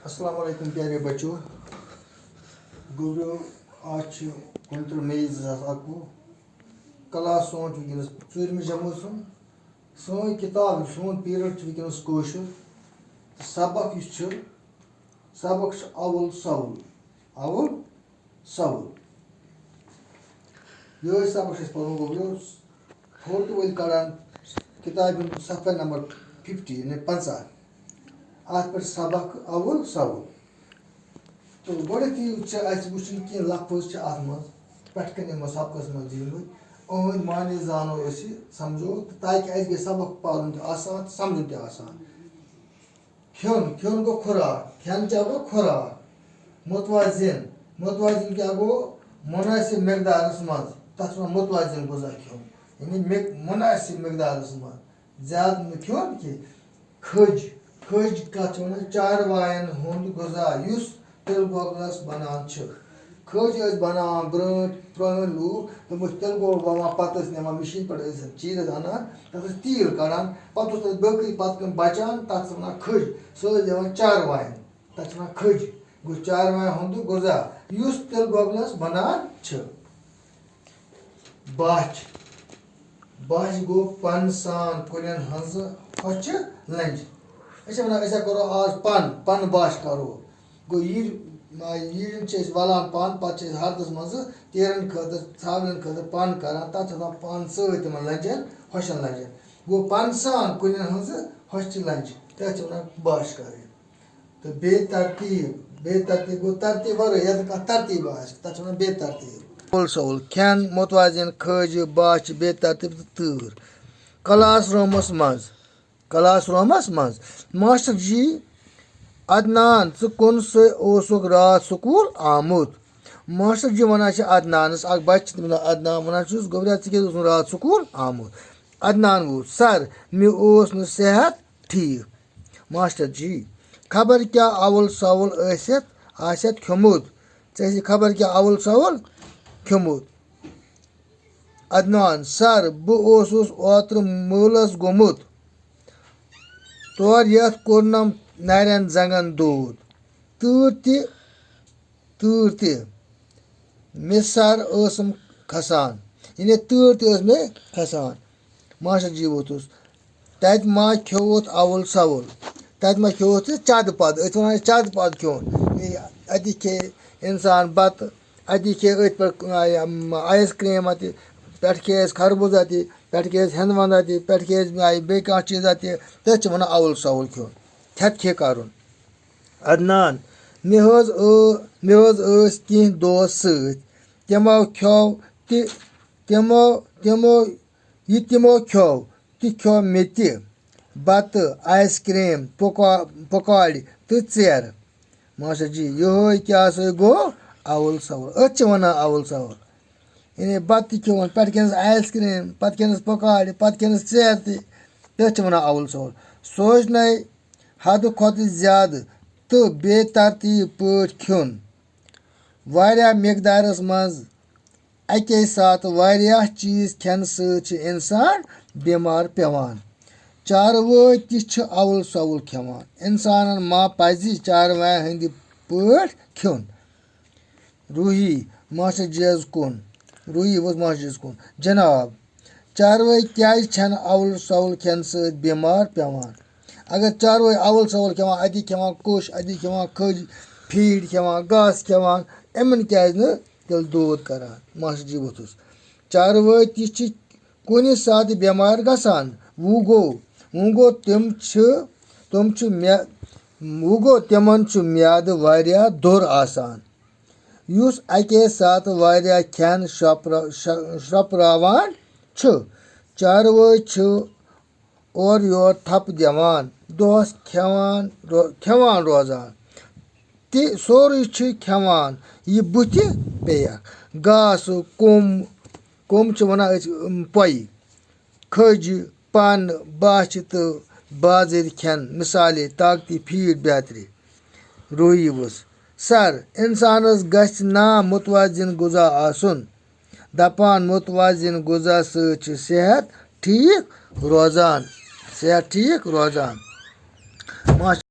अस्सलाम वालेकुम प्यारे बच्चों। गुरु आज 29 मई 2021 क्लास सोन वनस 4 जमात सोन किताब सोन पीरियड वनस कोशर सबक सबक अवल सवल ये सबक पढ़न गुरु फोटो वल कड़ान किताब सफ़र नंबर 50 यानी 50 अत पे सबक अवल सवल तो गोड़े वुचन कह लफज अत मज सबकस मज अहद माने जानो समझो ताकि अस सबक पालन आसान समझन त आसान खेन गो खुराक खेन क्या गो खुराक मुतवाजिन क्या गो मुनासिब मकदारस मज तथ मुतवाजिन गुजा खेन यानी मुनासिब मकदारस मज ज्यादा न खेन कि खज कत चारवायन हुंद गुजा तिल गोगलस बनान खज बनान प्रण लूख तम तिल गोग ववान पत निमान मशीन पे चीज अनान तथ तील कड़ान पे बकरी पत बचान तथ वन खज सह दिवान चारवायन तथ वन खज गो चारवायन हुंद गुजा तिल गोगलस बनान बच गो पन सान कुलन हज हच लंज ऐसा करो आज पन बाश करो गो यीर वलान पन पे हरदस मज तीरन खतर छावलन खतर पन करान तथ पन सत लंजन हशन लंजन गो पन सान कुलन हज हच लंज तथ वन बाश कर तो बेतरतीब गो तरतीब वर तरतीब तथ वन बेतरतीब सवल खेन मुतवाजिन खज बाश बेतरतीब तूर क्लास रूमस मज मास्टर जी अदनान कुन सोक रात स्कूल आमुत मास्टर जी वन अदनानस बच अदनान वन गोबरिया रात स्कूल आमुत अदनान वो सर मे सेहत ठीक मास्टर जी खबर क्या अवल सवल आसत खमुत खबर क्या अवल सवल खमुत अदनान सर बहुत ओत्र मूलस गोमुत तौर यथ कोरनम नारन जंगन दूध तूर मिसर खसान यानी तूर मे खसान मास्टर जी वोतुस तत मा खोत अवल सवल तत मा खोत चद पद वन चद पद खोन अति खे इंसान बत अति खे आइस क्रीम अति पे खे खरबूजा पे खे हंदवंदा पे खे बे चीज़ा तथ वन अवल सवल खोन थत खे कर अदनान मे कह दोस्त तमो खो तमो खो खो मे बत आइस क्रीम पकौड़ तो चेर मास्टर जी ये क्या गो अवल सवल अत वन अवल सवल यानी बत खोन पे खनस आइस क्रीम पे खनस पकौड़ पे खनस चेर तथ वन अवल सवल सोचन हद खुद ज्यादा तो बेतरतीब पट खोन वारिया मकदारस मज अके साथ वारिया चीज खेन सत इंसान बीमार पेवान चारवाय त अवल सवल खेवान इंसान मा पज चारवाय हंद पट खोन रूही मास्टर जी कुन रूही वो मास्टर जी कुन जनाब चारवाय क्या अवल सवल खेन सत बीमार पेवान अगर चारवाय अवल सवल खेवान अदि खेवान कोश अदि खेवान खज फीड खेवान घास खेवान इमन क्या तेल दूध करान मास्टर जी वोथुस चारवाय त कुन सात बीमार गसान वो गो तिमन म्याद वारिया दोर आसान युस अके साथ वारिया खेन शपरावान चारवाय और योर थप दिवान दोस खेवान रोजान सोरे खेवान यह बुथ पेयक घास कम वन पई खज पन बच तो बाजर खेन मिसाल ताकती फीड बेहतरी रोही वस सर इंसानस गछ ना मुतवाजिन गुजा आसन दपान मुतवाजिन गुजा सेहत ठीक रोजान